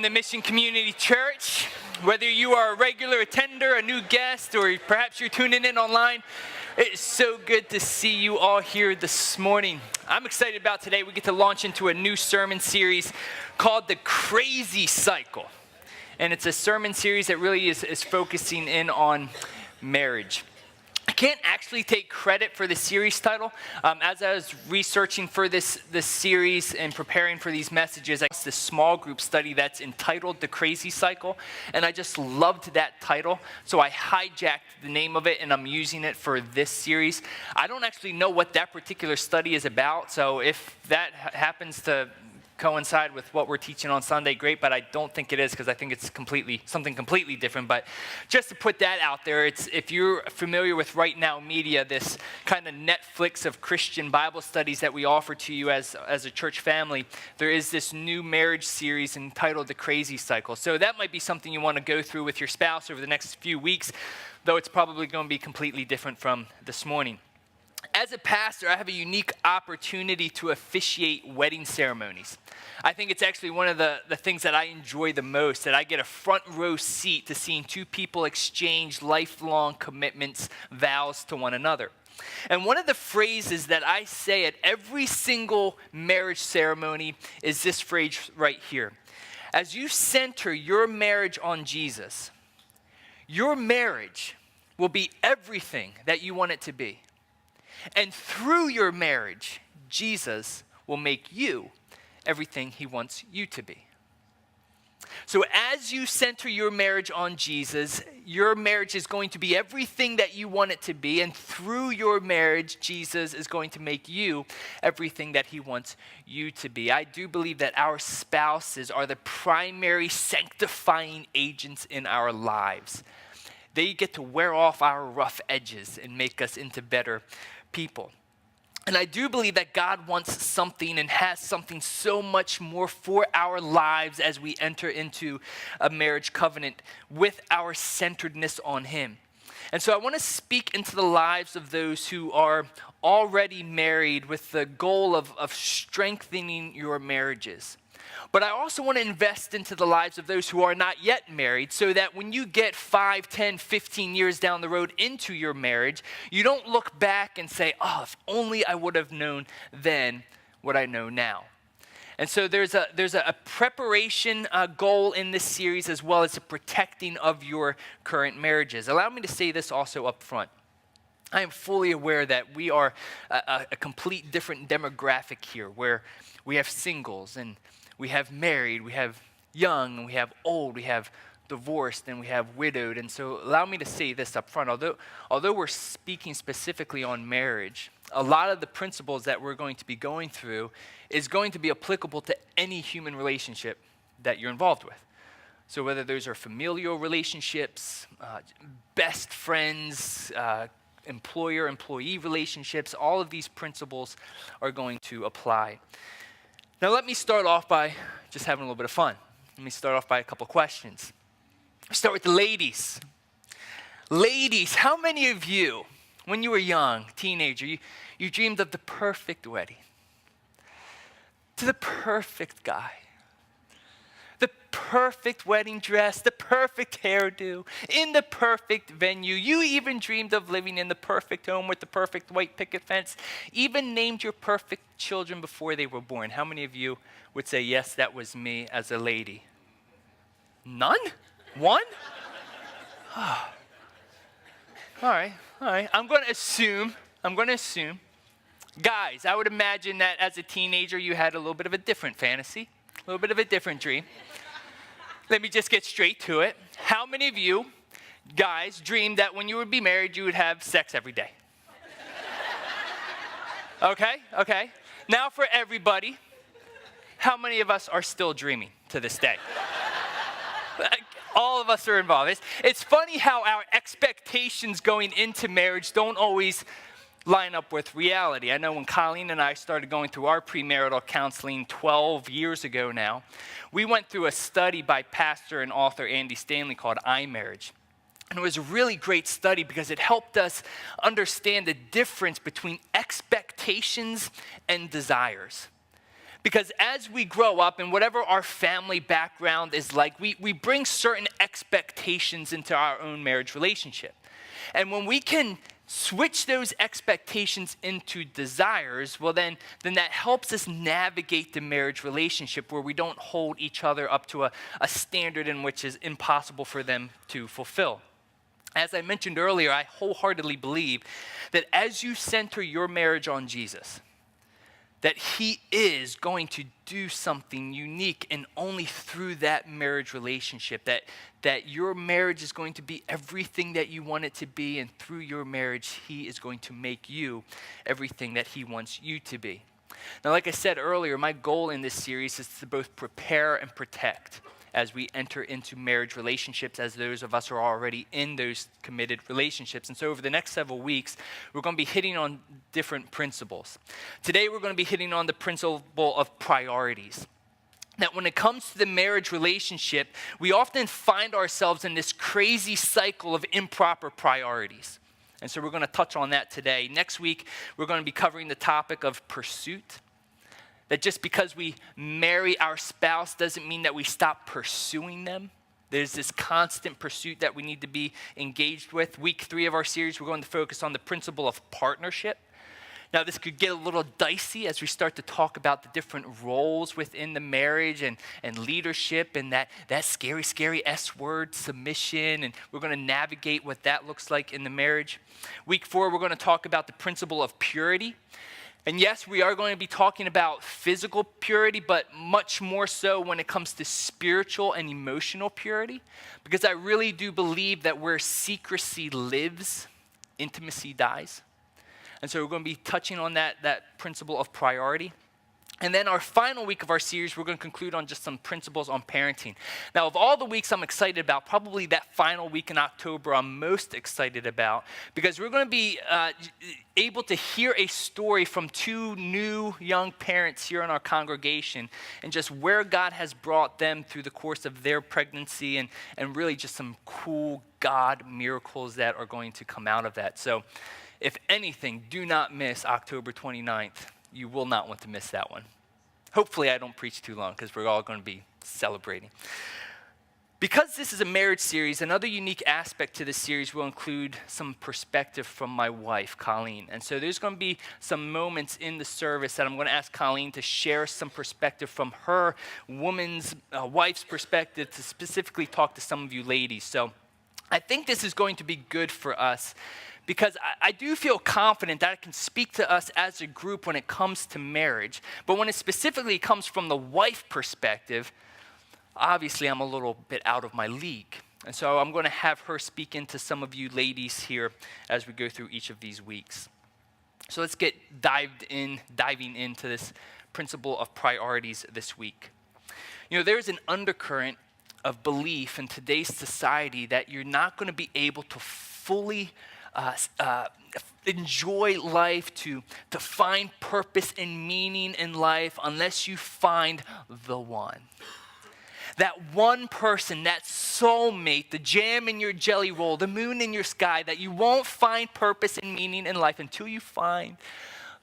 Welcome to Mission Community Church. Whether you are a regular attender, a new guest, or perhaps you're tuning in online, it's so good to see you all here this morning. I'm excited about today. We get to launch into a new sermon series called The Crazy Cycle. And it's a sermon series that really is focusing in on marriage. I can't actually take credit for the series title. As I was researching for this series and preparing for these messages, I saw this small group study that's entitled The Crazy Cycle, and I just loved that title, so I hijacked the name of it, and I'm using it for this series. I don't actually know what that particular study is about, so if that happens to coincide with what we're teaching on Sunday, great, but I don't think it is because I think it's something completely different. But just to put that out there, if you're familiar with Right Now Media, this kind of Netflix of Christian Bible studies that we offer to you as a church family, there is this new marriage series entitled The Crazy Cycle. So that might be something you want to go through with your spouse over the next few weeks, though it's probably going to be completely different from this morning. As a pastor, I have a unique opportunity to officiate wedding ceremonies. I think it's actually one of the things that I enjoy the most, that I get a front row seat to seeing two people exchange lifelong commitments, vows to one another. And one of the phrases that I say at every single marriage ceremony is this phrase right here. As you center your marriage on Jesus, your marriage will be everything that you want it to be. And through your marriage, Jesus will make you everything he wants you to be. So as you center your marriage on Jesus, your marriage is going to be everything that you want it to be. And through your marriage, Jesus is going to make you everything that he wants you to be. I do believe that our spouses are the primary sanctifying agents in our lives. They get to wear off our rough edges and make us into better people. And I do believe that God wants something and has something so much more for our lives as we enter into a marriage covenant with our centeredness on him. And so I want to speak into the lives of those who are already married with the goal of strengthening your marriages. But I also want to invest into the lives of those who are not yet married so that when you get 5, 10, 15 years down the road into your marriage, you don't look back and say, oh, if only I would have known then what I know now. And so there's a preparation goal in this series as well as a protecting of your current marriages. Allow me to say this also up front. I am fully aware that we are a complete different demographic here where we have singles and we have married, we have young, and we have old, we have divorced, and we have widowed. And so allow me to say this up front. Although we're speaking specifically on marriage, a lot of the principles that we're going to be going through is going to be applicable to any human relationship that you're involved with. So whether those are familial relationships, best friends, employer-employee relationships, all of these principles are going to apply. Now, let me start off by just having a little bit of fun. Let me start off by a couple questions. I'll start with the ladies. Ladies, how many of you, when you were young, teenager, you dreamed of the perfect wedding? To the perfect guy. The perfect wedding dress, the perfect hairdo, in the perfect venue. You even dreamed of living in the perfect home with the perfect white picket fence. Even named your perfect children before they were born. How many of you would say, yes, that was me as a lady? None? One? All right. I'm going to assume. Guys, I would imagine that as a teenager you had a little bit of a different fantasy, a little bit of a different dream. Let me just get straight to it. How many of you guys dreamed that when you would be married, you would have sex every day? Okay. Now for everybody, how many of us are still dreaming to this day? All of us are involved. It's funny how our expectations going into marriage don't always line up with reality. I know when Colleen and I started going through our premarital counseling 12 years ago now, we went through a study by pastor and author Andy Stanley called iMarriage. And it was a really great study because it helped us understand the difference between expectations and desires. Because as we grow up and whatever our family background is like, we bring certain expectations into our own marriage relationship. And when we can switch those expectations into desires, well then that helps us navigate the marriage relationship where we don't hold each other up to a standard in which is impossible for them to fulfill. As I mentioned earlier, I wholeheartedly believe that as you center your marriage on Jesus, that he is going to do something unique, and only through that marriage relationship, that your marriage is going to be everything that you want it to be, and through your marriage, he is going to make you everything that he wants you to be. Now, like I said earlier, my goal in this series is to both prepare and protect as we enter into marriage relationships, as those of us who are already in those committed relationships. And so over the next several weeks, we're going to be hitting on different principles. Today, we're going to be hitting on the principle of priorities. That when it comes to the marriage relationship, we often find ourselves in this crazy cycle of improper priorities. And so we're going to touch on that today. Next week, we're going to be covering the topic of pursuit. That just because we marry our spouse doesn't mean that we stop pursuing them. There's this constant pursuit that we need to be engaged with. Week 3 of our series, we're going to focus on the principle of partnership. Now, this could get a little dicey as we start to talk about the different roles within the marriage and leadership and that scary, scary S word, submission, and we're going to navigate what that looks like in the marriage. Week 4, we're going to talk about the principle of purity. And yes, we are going to be talking about physical purity, but much more so when it comes to spiritual and emotional purity, because I really do believe that where secrecy lives, intimacy dies. And so we're going to be touching on that principle of priority. And then our final week of our series, we're going to conclude on just some principles on parenting. Now, of all the weeks I'm excited about, probably that final week in October I'm most excited about, because we're going to be able to hear a story from 2 new young parents here in our congregation and just where God has brought them through the course of their pregnancy and really just some cool God miracles that are going to come out of that. So if anything, do not miss October 29th. You will not want to miss that one. Hopefully I don't preach too long because we're all going to be celebrating. Because this is a marriage series, another unique aspect to this series will include some perspective from my wife, Colleen. And so there's going to be some moments in the service that I'm going to ask Colleen to share some perspective from her wife's perspective to specifically talk to some of you ladies. So I think this is going to be good for us, because I do feel confident that it can speak to us as a group when it comes to marriage. But when it specifically comes from the wife perspective, obviously I'm a little bit out of my league. And so I'm going to have her speak into some of you ladies here as we go through each of these weeks. So let's get diving into this principle of priorities this week. You know, there's an undercurrent of belief in today's society that you're not going to be able to fully enjoy life, to find purpose and meaning in life unless you find the one. That one person, that soulmate, the jam in your jelly roll, the moon in your sky, that you won't find purpose and meaning in life until you find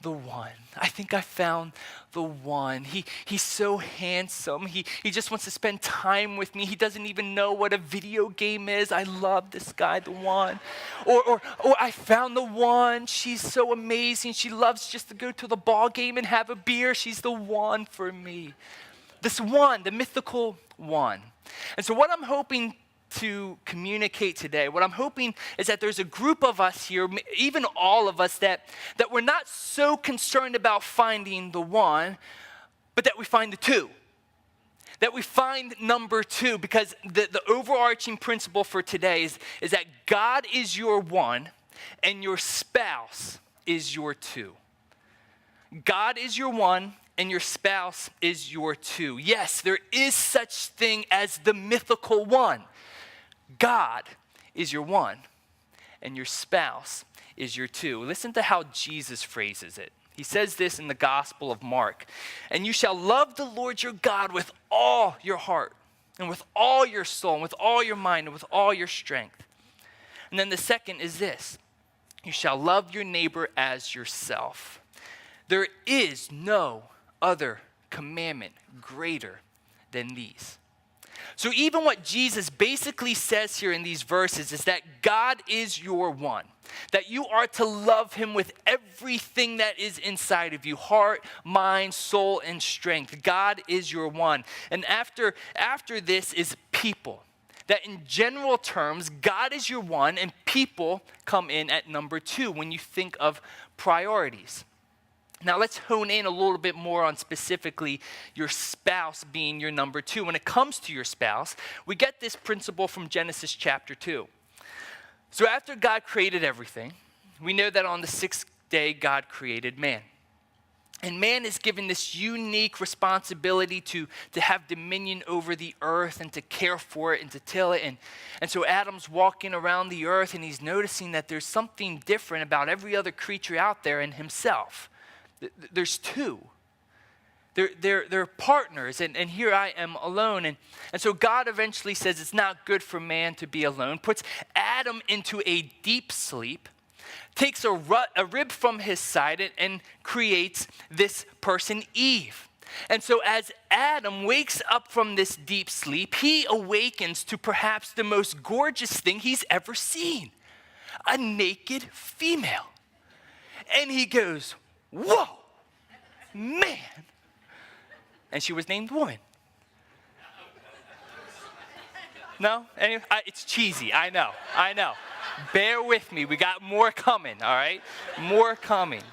the one. I think I found the one. He's so handsome. He just wants to spend time with me. He doesn't even know what a video game is. I love this guy, the one. Or I found the one. She's so amazing. She loves just to go to the ball game and have a beer. She's the one for me. This one, the mythical one. And so what I'm hoping to communicate today, what I'm hoping is that there's a group of us here, even all of us, that we're not so concerned about finding the one, but that we find the two. That we find number 2, because the overarching principle for today is that God is your one and your spouse is your 2. God is your one and your spouse is your 2. Yes, there is such thing as the mythical one. God is your one, and your spouse is your 2. Listen to how Jesus phrases it. He says this in the Gospel of Mark. And you shall love the Lord your God with all your heart, and with all your soul, and with all your mind, and with all your strength. And then the second is this. You shall love your neighbor as yourself. There is no other commandment greater than these. So even what Jesus basically says here in these verses is that God is your one, that you are to love him with everything that is inside of you, heart, mind, soul, and strength. God is your one. And after this is people. That in general terms, God is your one and people come in at number two when you think of priorities. Now let's hone in a little bit more on specifically your spouse being your number two. When it comes to your spouse, we get this principle from Genesis chapter 2. So after God created everything, we know that on the sixth day God created man. And man is given this unique responsibility to have dominion over the earth and to care for it and to till it. And so Adam's walking around the earth and he's noticing that there's something different about every other creature out there and himself. There's two. They're partners, and here I am alone. And so God eventually says it's not good for man to be alone, puts Adam into a deep sleep, takes a rib from his side and creates this person, Eve. And so as Adam wakes up from this deep sleep, he awakens to perhaps the most gorgeous thing he's ever seen, a naked female. And he goes, whoa, man. And she was named Woman. No? Anyway, it's cheesy, I know. Bear with me, we got more coming, all right? More coming.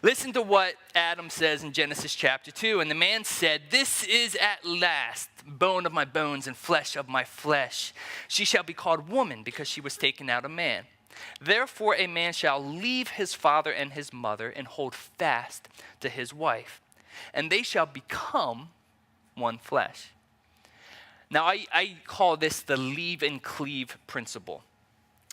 Listen to what Adam says in Genesis chapter 2. And the man said, "This is at last bone of my bones and flesh of my flesh. She shall be called woman because she was taken out of man. Therefore a man shall leave his father and his mother and hold fast to his wife, and they shall become one flesh." Now I call this the leave and cleave principle.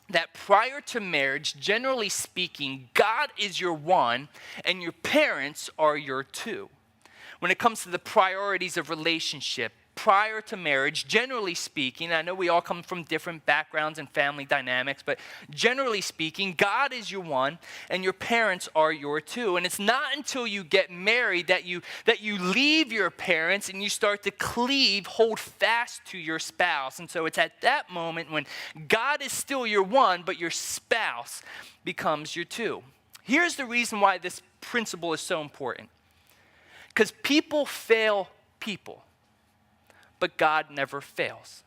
That prior to marriage, generally speaking, God is your one and your parents are your two. When it comes to the priorities of relationship, prior to marriage, generally speaking, I know we all come from different backgrounds and family dynamics, but generally speaking, God is your one and your parents are your two. And it's not until you get married that you leave your parents and you start to cleave, hold fast to your spouse. And so it's at that moment when God is still your one, but your spouse becomes your two. Here's the reason why this principle is so important. Because people fail people, but God never fails.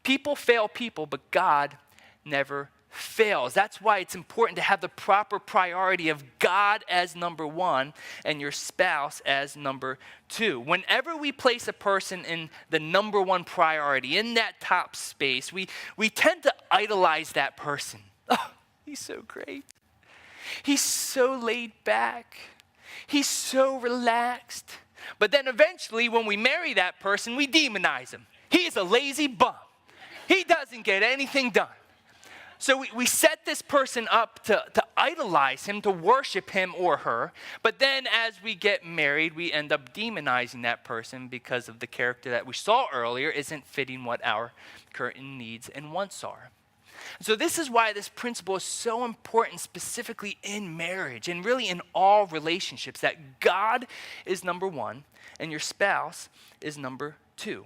People fail people, but God never fails. That's why it's important to have the proper priority of God as number one and your spouse as number two. Whenever we place a person in the number one priority, in that top space, we tend to idolize that person. Oh, he's so great. He's so laid back. He's so relaxed. But then eventually when we marry that person, we demonize him. He's a lazy bum. He doesn't get anything done. So we set this person up to idolize him, to worship him or her. But then as we get married, we end up demonizing that person because of the character that we saw earlier isn't fitting what our current needs and wants are. So this is why this principle is so important, specifically in marriage and really in all relationships, that God is number one and your spouse is number two.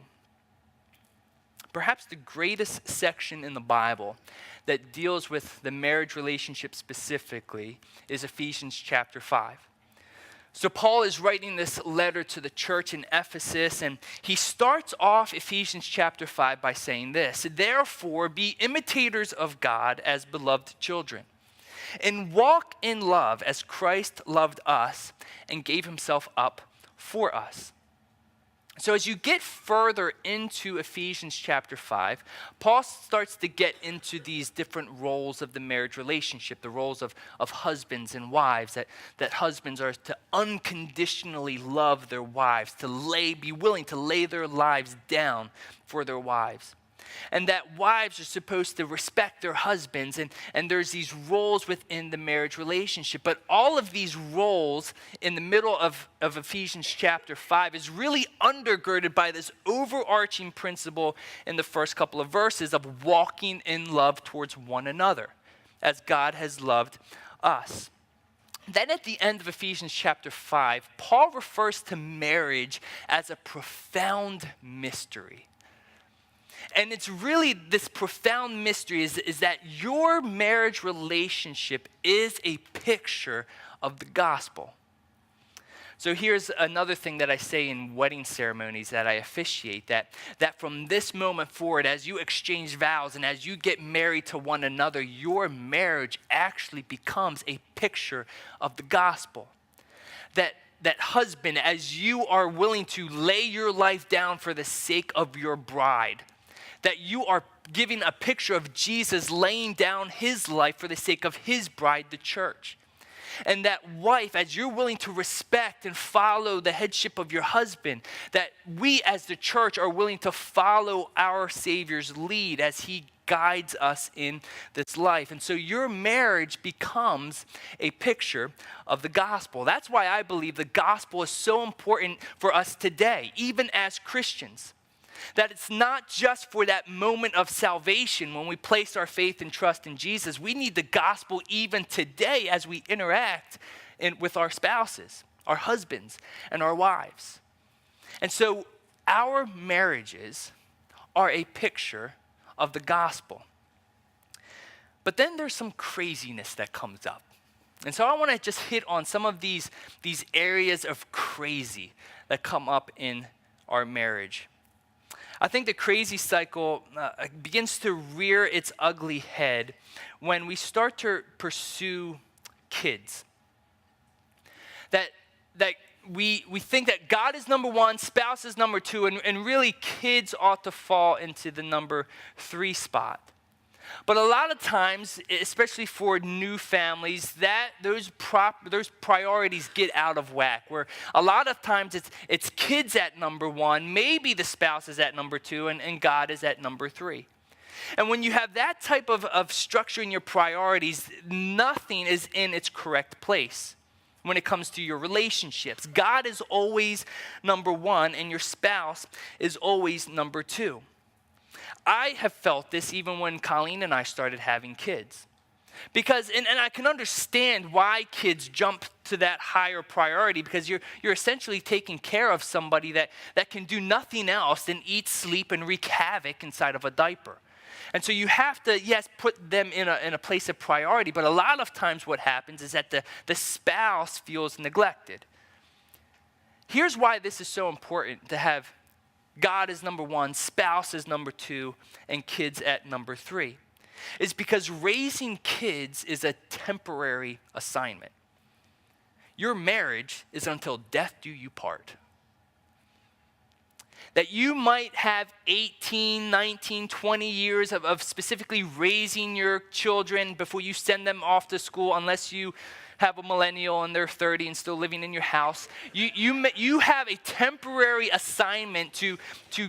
Perhaps the greatest section in the Bible that deals with the marriage relationship specifically is Ephesians chapter 5. So Paul is writing this letter to the church in Ephesus, and he starts off Ephesians chapter 5 by saying this: "Therefore be imitators of God as beloved children, and walk in love as Christ loved us and gave himself up for us." So as you get further into Ephesians chapter 5, Paul starts to get into these different roles of the marriage relationship, the roles of husbands and wives, that husbands are to unconditionally love their wives, to be willing to lay their lives down for their wives. And that wives are supposed to respect their husbands, and there's these roles within the marriage relationship. But all of these roles in the middle of Ephesians chapter 5 is really undergirded by this overarching principle in the first couple of verses of walking in love towards one another, as God has loved us. Then at the end of Ephesians chapter 5, Paul refers to marriage as a profound mystery. And it's really this profound mystery is that your marriage relationship is a picture of the gospel. So here's another thing that I say in wedding ceremonies that I officiate, that from this moment forward, as you exchange vows and as you get married to one another, your marriage actually becomes a picture of the gospel. That husband, as you are willing to lay your life down for the sake of your bride, that you are giving a picture of Jesus laying down his life for the sake of his bride, the church. And that wife, as you're willing to respect and follow the headship of your husband, that we as the church are willing to follow our Savior's lead as he guides us in this life. And so your marriage becomes a picture of the gospel. That's why I believe the gospel is so important for us today, even as Christians. That it's not just for that moment of salvation when we place our faith and trust in Jesus. We need the gospel even today as we interact with our spouses, our husbands, and our wives. And so our marriages are a picture of the gospel. But then there's some craziness that comes up. And so I want to just hit on some of these areas of crazy that come up in our marriage. I think the crazy cycle begins to rear its ugly head when we start to pursue kids. That we think that God is number one, spouse is number two, and really kids ought to fall into the number 3 spot. But a lot of times, especially for new families, those priorities get out of whack. Where a lot of times it's kids at number 1, maybe the spouse is at number 2, and God is at number 3. And when you have that type of structure in your priorities, nothing is in its correct place when it comes to your relationships. God is always number 1, and your spouse is always number 2. I have felt this even when Colleen and I started having kids. Because, and I can understand why kids jump to that higher priority, because you're essentially taking care of somebody that can do nothing else than eat, sleep, and wreak havoc inside of a diaper. And so you have to, yes, put them in a place of priority, but a lot of times what happens is that the spouse feels neglected. Here's why this is so important to have God is number 1, spouse is number 2, and kids at number 3. It's because raising kids is a temporary assignment. Your marriage is until death do you part. That you might have 18, 19, 20 years of specifically raising your children before you send them off to school, unless you have a millennial and they're 30 and still living in your house. You have a temporary assignment to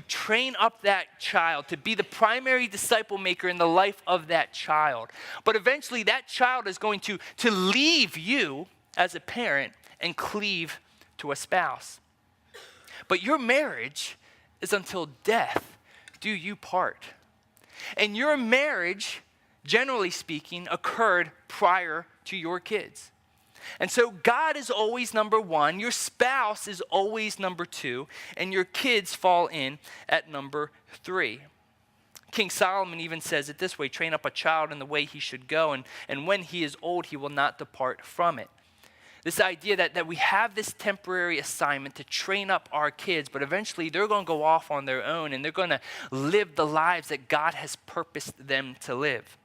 train up that child, to be the primary disciple maker in the life of that child. But eventually that child is going to leave you as a parent and cleave to a spouse. But your marriage is until death do you part. And your marriage, generally speaking, occurred prior to your kids. And so God is always number 1, your spouse is always number 2, and your kids fall in at number 3. King Solomon even says it this way: train up a child in the way he should go, and when he is old, he will not depart from it. This idea that we have this temporary assignment to train up our kids, but eventually they're going to go off on their own, and they're going to live the lives that God has purposed them to live.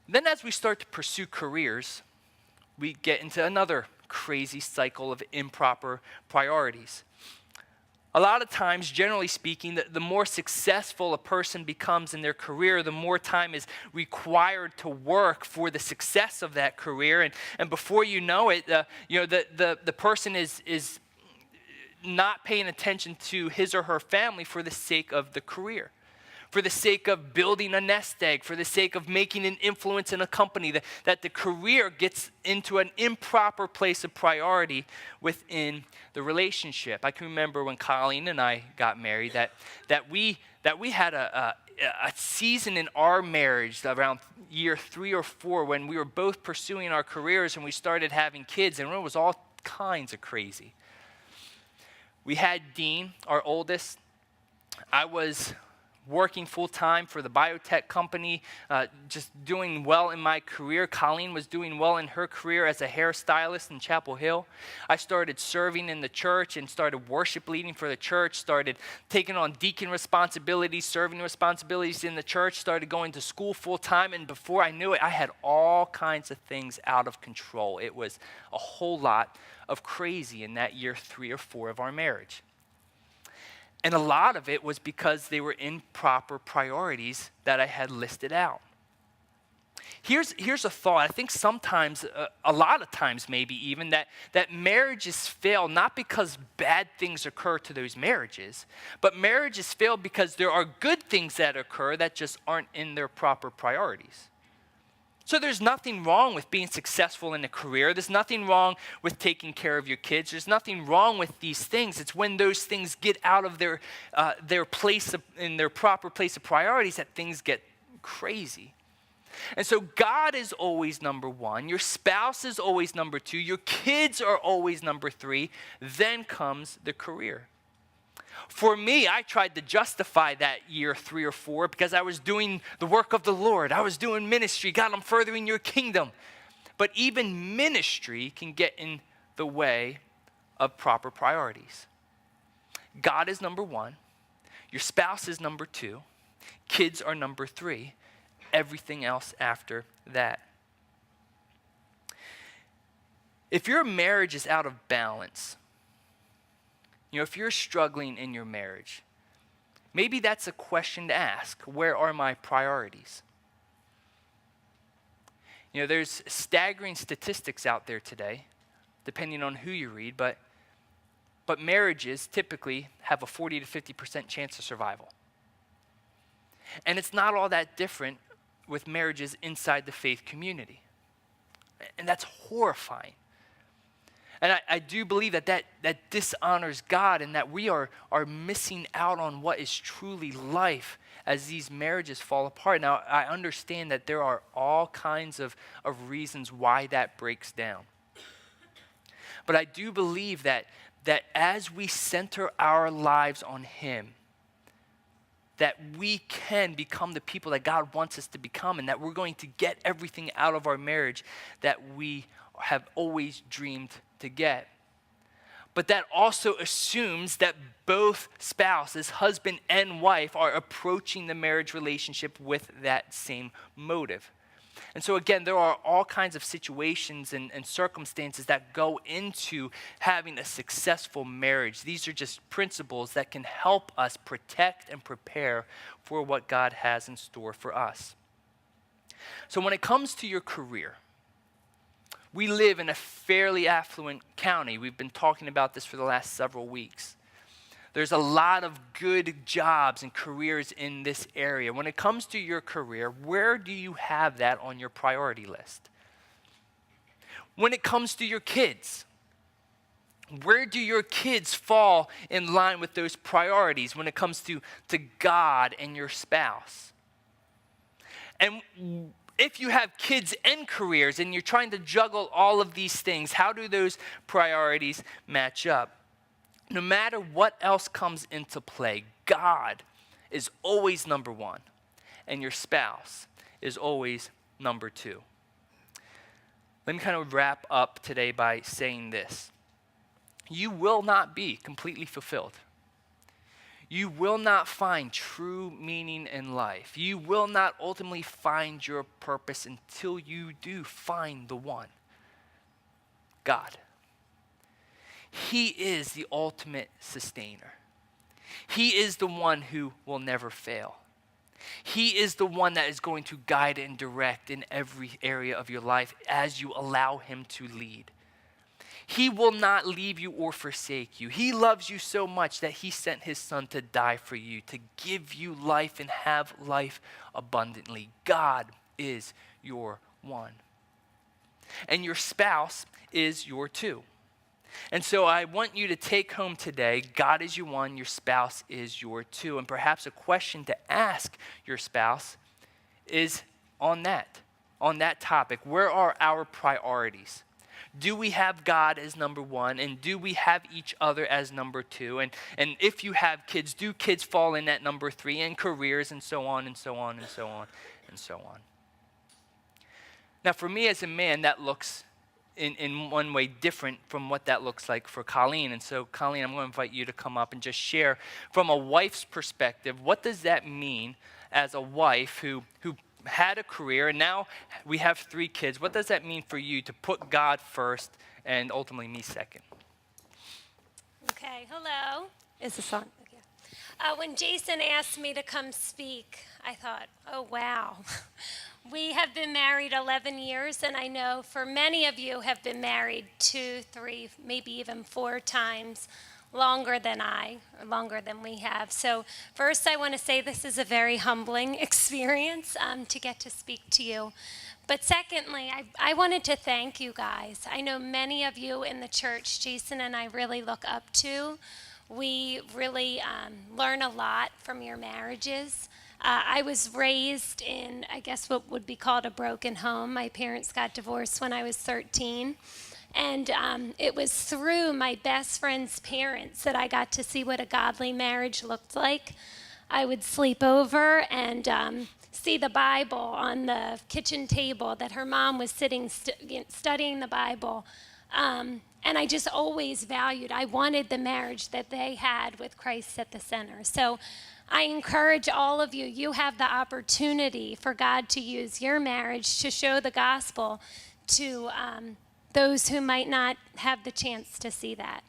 Then as we start to pursue careers, we get into another crazy cycle of improper priorities. A lot of times, generally speaking, the more successful a person becomes in their career, the more time is required to work for the success of that career. And before you know it, the person is not paying attention to his or her family for the sake of the career, for the sake of building a nest egg, for the sake of making an influence in a company, that the career gets into an improper place of priority within the relationship. I can remember when Colleen and I got married that we had a season in our marriage around year 3 or 4 when we were both pursuing our careers and we started having kids, and it was all kinds of crazy. We had Dean, our oldest. I was working full-time for the biotech company, just doing well in my career. Colleen was doing well in her career as a hairstylist in Chapel Hill. I started serving in the church and started worship leading for the church, started taking on deacon responsibilities, serving responsibilities in the church, started going to school full-time, and before I knew it, I had all kinds of things out of control. It was a whole lot of crazy in that year 3 or 4 of our marriage. And a lot of it was because they were improper priorities that I had listed out. Here's a thought. I think sometimes, a lot of times maybe even, that marriages fail not because bad things occur to those marriages, but marriages fail because there are good things that occur that just aren't in their proper priorities. So there's nothing wrong with being successful in a career. There's nothing wrong with taking care of your kids. There's nothing wrong with these things. It's when those things get out of their place in their proper place of priorities that things get crazy. And so God is always number 1. Your spouse is always number 2. Your kids are always number 3. Then comes the career. For me, I tried to justify that year 3 or 4 because I was doing the work of the Lord. I was doing ministry. God, I'm furthering your kingdom. But even ministry can get in the way of proper priorities. God is number 1. Your spouse is number 2. Kids are number 3. Everything else after that. If your marriage is out of balance, if you're struggling in your marriage, maybe that's a question to ask. Where are my priorities? There's staggering statistics out there today, depending on who you read, but marriages typically have a 40 to 50% chance of survival. And it's not all that different with marriages inside the faith community. And that's horrifying. And I do believe that dishonors God and that we are missing out on what is truly life as these marriages fall apart. Now, I understand that there are all kinds of reasons why that breaks down. But I do believe that as we center our lives on Him, that we can become the people that God wants us to become, and that we're going to get everything out of our marriage that we have always dreamed to get. But that also assumes that both spouses, husband and wife, are approaching the marriage relationship with that same motive. And so again, there are all kinds of situations and circumstances that go into having a successful marriage. These are just principles that can help us protect and prepare for what God has in store for us. So when it comes to your career, we live in a fairly affluent county. We've been talking about this for the last several weeks. There's a lot of good jobs and careers in this area. When it comes to your career, where do you have that on your priority list? When it comes to your kids, where do your kids fall in line with those priorities when it comes to God and your spouse? And if you have kids and careers and you're trying to juggle all of these things, how do those priorities match up? No matter what else comes into play, God is always number 1, and your spouse is always number 2. Let me kind of wrap up today by saying this. You will not be completely fulfilled. You will not find true meaning in life. You will not ultimately find your purpose until you do find the one, God. He is the ultimate sustainer. He is the one who will never fail. He is the one that is going to guide and direct in every area of your life as you allow Him to lead. He will not leave you or forsake you. He loves you so much that He sent His Son to die for you, to give you life and have life abundantly. God is your one. And your spouse is your two. And so I want you to take home today, God is your one, your spouse is your two. And perhaps a question to ask your spouse is on that topic. Where are our priorities? Do we have God as number one, and do we have each other as number two? And if you have kids, do kids fall in at number three, and careers, and so on, and so on, and so on, and so on. Now, for me as a man, that looks in one way different from what that looks like for Colleen. And so, Colleen, I'm going to invite you to come up and just share from a wife's perspective, what does that mean as a wife who had a career, and now we have 3 kids. What does that mean for you to put God first and ultimately me second? Okay, hello. Is this on? Okay. When Jason asked me to come speak, I thought, oh, wow. We have been married 11 years, and I know for many of you have been married 2, 3, maybe even 4 times longer than we have. So first I want to say this is a very humbling experience to get to speak to you. But secondly, I wanted to thank you guys. I know many of you in the church, Jason and I really look up to. We really learn a lot from your marriages. I was raised in, I guess, what would be called a broken home. My parents got divorced when I was 13. And it was through my best friend's parents that I got to see what a godly marriage looked like. I would sleep over and see the Bible on the kitchen table that her mom was sitting studying the Bible. And I just always valued, I wanted the marriage that they had with Christ at the center. So I encourage all of you, you have the opportunity for God to use your marriage to show the gospel to those who might not have the chance to see that.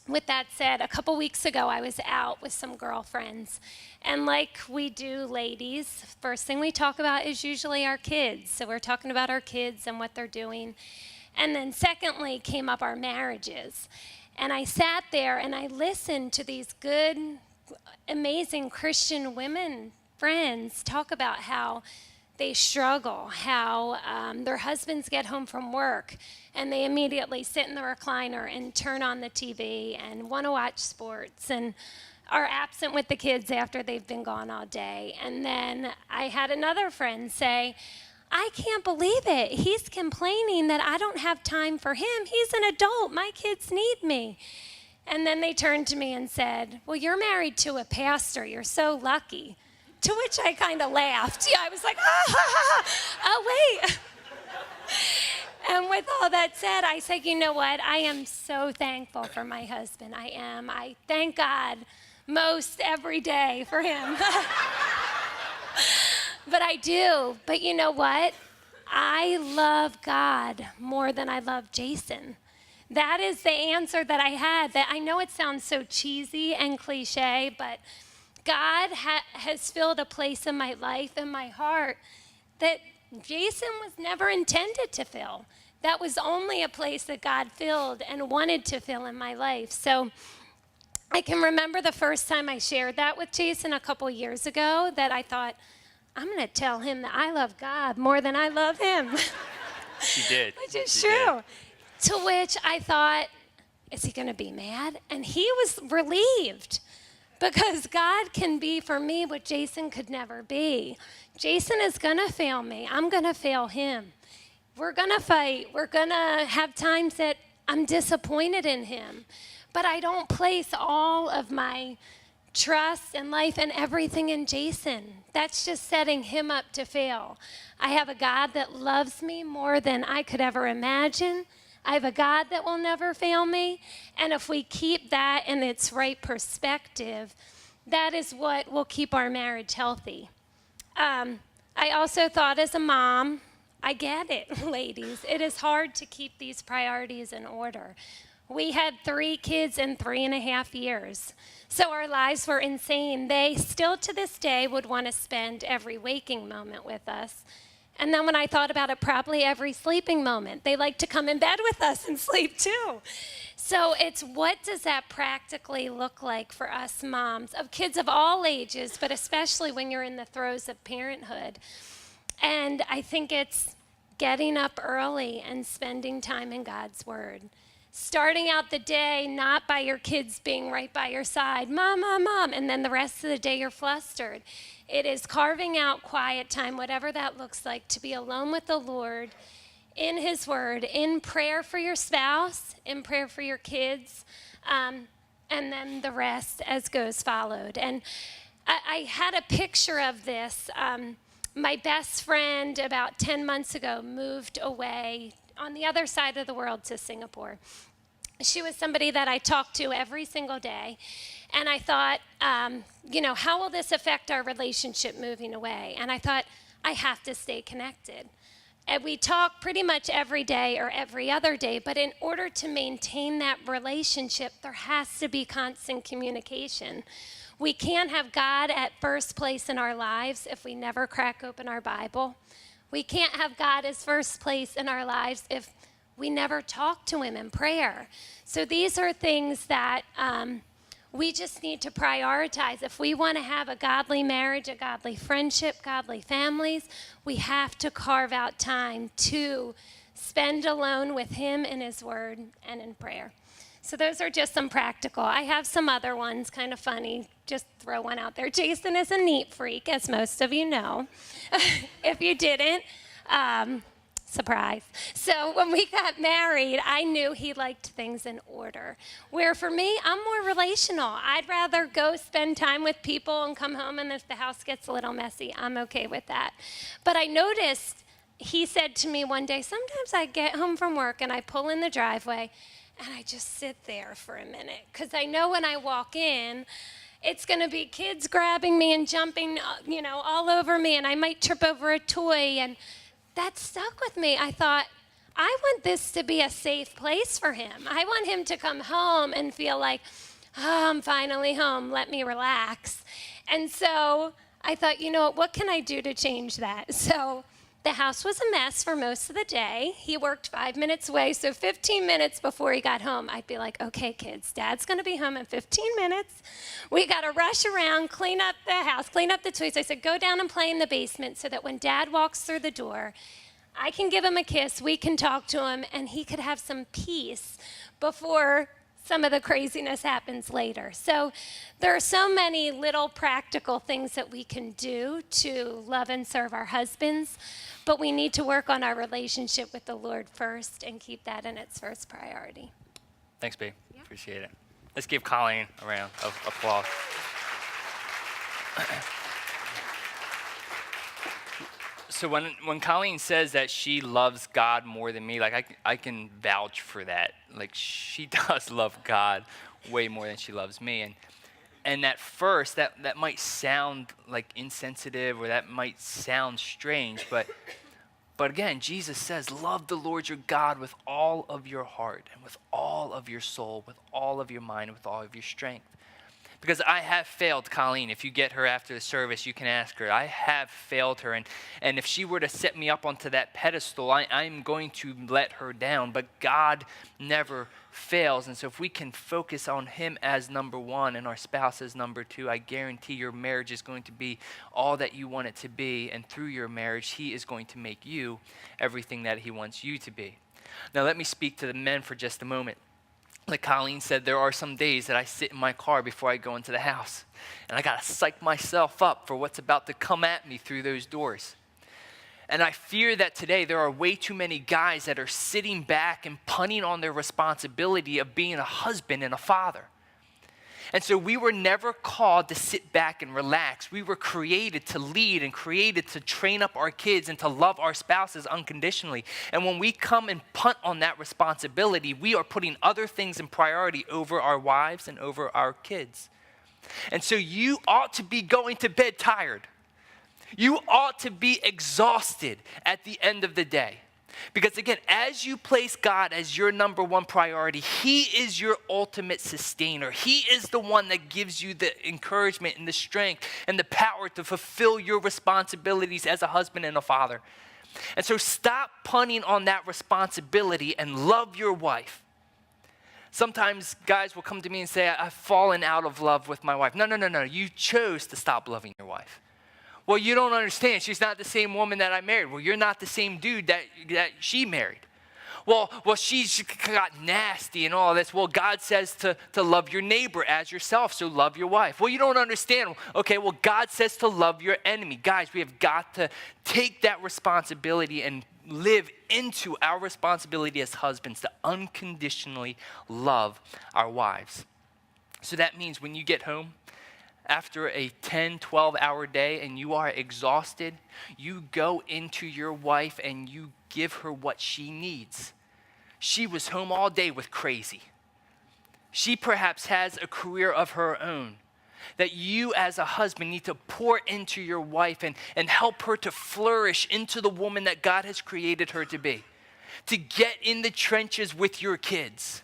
With that said, a couple weeks ago, I was out with some girlfriends. And like we do, ladies, first thing we talk about is usually our kids. So we're talking about our kids and what they're doing. And then secondly came up our marriages. And I sat there and I listened to these good, amazing Christian women friends talk about how they struggle, how their husbands get home from work and they immediately sit in the recliner and turn on the TV and want to watch sports and are absent with the kids after they've been gone all day. And then I had another friend say, I can't believe it. He's complaining that I don't have time for him. He's an adult. My kids need me. And then they turned to me and said, well, you're married to a pastor. You're so lucky. To which I kind of laughed. Yeah, I was like, oh, wait. And with all that said, I said, you know what? I am so thankful for my husband. I am. I thank God most every day for him. But I do. But you know what? I love God more than I love Jason. That is the answer that I had. That I know it sounds so cheesy and cliche, but God has filled a place in my life and my heart that Jason was never intended to fill. That was only a place that God filled and wanted to fill in my life. So I can remember the first time I shared that with Jason a couple years ago that I thought, I'm going to tell him that I love God more than I love him. You did. Which is true. To which I thought, is he going to be mad? And he was relieved. Because God can be for me what Jason could never be. Jason is going to fail me. I'm going to fail him. We're going to fight. We're going to have times that I'm disappointed in him. But I don't place all of my trust and life and everything in Jason. That's just setting him up to fail. I have a God that loves me more than I could ever imagine. I have a God that will never fail me. And if we keep that in its right perspective, that is what will keep our marriage healthy. I also thought as a mom, I get it, ladies. It is hard to keep these priorities in order. We had 3 kids in 3.5 years. So our lives were insane. They still to this day would want to spend every waking moment with us. And then when I thought about it, probably every sleeping moment. They like to come in bed with us and sleep too. So it's what does that practically look like for us moms of kids of all ages, but especially when you're in the throes of parenthood. And I think it's getting up early and spending time in God's Word. Starting out the day not by your kids being right by your side, mom, mom, mom, and then the rest of the day you're flustered. It is carving out quiet time, whatever that looks like, to be alone with the Lord in His Word, in prayer for your spouse, in prayer for your kids, and then the rest as goes followed. And I had a picture of this. My best friend about 10 months ago moved away on the other side of the world to Singapore. She was somebody that I talked to every single day. And I thought, how will this affect our relationship moving away? And I thought, I have to stay connected. And we talk pretty much every day or every other day, but in order to maintain that relationship, there has to be constant communication. We can't have God at first place in our lives if we never crack open our Bible. We can't have God as first place in our lives if we never talk to Him in prayer. So these are things that we just need to prioritize. If we want to have a godly marriage, a godly friendship, godly families, we have to carve out time to spend alone with Him in His Word and in prayer. So those are just some practical. I have some other ones, kind of funny. Just throw one out there. Jason is a neat freak, as most of you know. If you didn't, surprise. So when we got married, I knew he liked things in order. Where for me, I'm more relational. I'd rather go spend time with people and come home, and if the house gets a little messy, I'm okay with that. But I noticed, he said to me one day, sometimes I get home from work and I pull in the driveway and I just sit there for a minute, because I know when I walk in, it's going to be kids grabbing me and jumping, all over me, and I might trip over a toy, and that stuck with me. I thought, I want this to be a safe place for him. I want him to come home and feel like, oh, I'm finally home, let me relax. And so I thought, what can I do to change that? So the house was a mess for most of the day. He worked 5 minutes away, so 15 minutes before he got home, I'd be like, okay, kids, Dad's going to be home in 15 minutes. We got to rush around, clean up the house, clean up the toys. I said, go down and play in the basement so that when Dad walks through the door, I can give him a kiss, we can talk to him, and he could have some peace before some of the craziness happens later. So there are so many little practical things that we can do to love and serve our husbands, but we need to work on our relationship with the Lord first and keep that in its first priority. Thanks, babe. Yeah. Appreciate it. Let's give Colleen a round of applause. So when Colleen says that she loves God more than me, I can vouch for that. She does love God way more than she loves me. And at first, that might sound like insensitive, or that might sound strange, but again, Jesus says, love the Lord your God with all of your heart and with all of your soul, with all of your mind, and with all of your strength. Because I have failed Colleen. If you get her after the service, you can ask her. I have failed her. And if she were to set me up onto that pedestal, I'm going to let her down. But God never fails. And so if we can focus on Him as number one and our spouse as number two, I guarantee your marriage is going to be all that you want it to be. And through your marriage, He is going to make you everything that He wants you to be. Now let me speak to the men for just a moment. Like Colleen said, there are some days that I sit in my car before I go into the house, and I got to psych myself up for what's about to come at me through those doors. And I fear that today there are way too many guys that are sitting back and punting on their responsibility of being a husband and a father. And so we were never called to sit back and relax. We were created to lead and created to train up our kids and to love our spouses unconditionally. And when we come and punt on that responsibility, we are putting other things in priority over our wives and over our kids. And so you ought to be going to bed tired. You ought to be exhausted at the end of the day. Because again, as you place God as your number one priority, He is your ultimate sustainer. He is the one that gives you the encouragement and the strength and the power to fulfill your responsibilities as a husband and a father. And so stop punting on that responsibility and love your wife. Sometimes guys will come to me and say, I've fallen out of love with my wife. No. You chose to stop loving your wife. Well, you don't understand. She's not the same woman that I married. Well, you're not the same dude that she married. Well, she's got nasty and all this. Well, God says to love your neighbor as yourself, so love your wife. Well, you don't understand. Okay, well, God says to love your enemy. Guys, we have got to take that responsibility and live into our responsibility as husbands to unconditionally love our wives. So that means when you get home, after a 10, 12-hour day and you are exhausted, you go into your wife and you give her what she needs. She was home all day with crazy. She perhaps has a career of her own that you as a husband need to pour into your wife and help her to flourish into the woman that God has created her to be. To get in the trenches with your kids.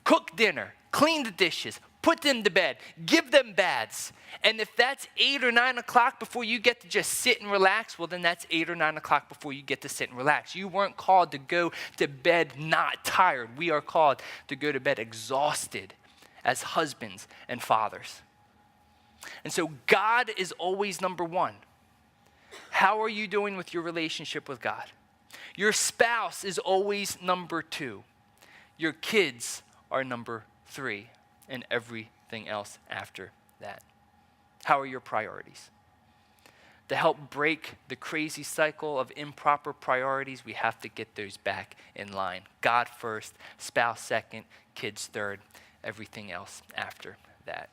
Cook dinner, clean the dishes, put them to bed, give them baths. And if that's 8 or 9 o'clock before you get to just sit and relax, well, then that's 8 or 9 o'clock before you get to sit and relax. You weren't called to go to bed not tired. We are called to go to bed exhausted as husbands and fathers. And so God is always number one. How are you doing with your relationship with God? Your spouse is always number two. Your kids are number three. And everything else after that. How are your priorities? To help break the crazy cycle of improper priorities, we have to get those back in line. God first, spouse second, kids third, everything else after that.